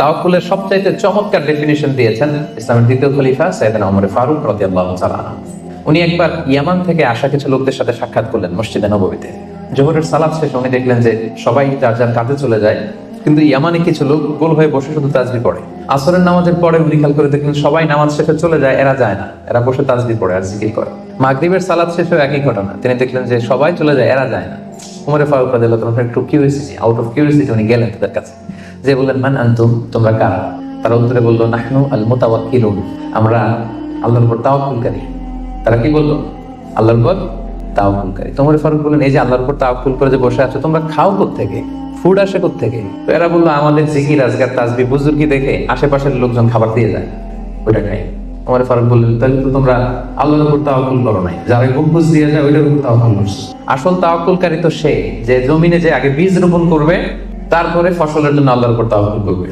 তাওয়াক্কুলের সবচাইতে চমৎকার ডেফিনিশন দিয়েছেন ইসলামের দ্বিতীয় খলিফা সাইয়েদনা ওমর ফারুক রাদিয়াল্লাহু তাআলা আনহু। উনি একবার ইয়ামান থেকে আসা কিছু লোকদের সাথে সাক্ষাৎ করলেন মসজিদে নববীতে। জোহরের সালাত শেষে উনি দেখলেন যে সবাই যার যার কাজে চলে যায়, কিন্তু ইয়ামানে কিছু লোক গোল হয়ে বসে শুধু তাসবিহ পড়ে। আসরের নামাজের পরে উনি খেয়াল করে দেখলেন সবাই নামাজ শেষে চলে যায়, এরা যায় না, এরা বসে তাসবিহ পড়ে আর জিকির করে। মাগরিবের সালাত শেষেও একই ঘটনা, তিনি দেখলেন যে সবাই চলে যায়, এরা যায় না। ওমর ফারুক রাদিয়াল্লাহু তাআলা একটু কিউরিওসিটি, আউট অফ কিউরিওসিটি উনি গেলেন তাদের কাছে, যে বললেন মান আনতুম, তোমরা কারা? তারা উত্তরে বললো নাহনু আল মুতাওয়াক্কিলুন, আমরা আল্লাহর উপর তাওয়াক্কুলকারী। তারা কি বললো? আল্লাহর উপর তাওয়াক্কুলকারী। ওমর ফারুক বললেন এই যে আল্লাহর উপর তাওয়াক্কুল করে যে বসে আছো, তোমরা খাও কোত্থেকে? ফুড আসে কোত্থেকে? তো এরা বললো আমাদের জিকির আজকার তাসবিহ বুজুর্গি দেখে আশেপাশের লোকজন খাবার দিয়ে যায়, ওইটা খাই। ওমর ফারুক বললেন তাহলে তো তোমরা আল্লাহর উপর তাওয়াক্কুল করো নাই, যারা গম্বুজ দিয়ে যায় ওইটার উপর তাওয়াক্কুল করছো। আসল তাওয়াক্কুলকারী তো সে যে জমিনে যে আগে বীজ রোপণ করবে, তারপরে ফসলের জন্য আল্লাহর উপর তাওয়াক্কুল করবে।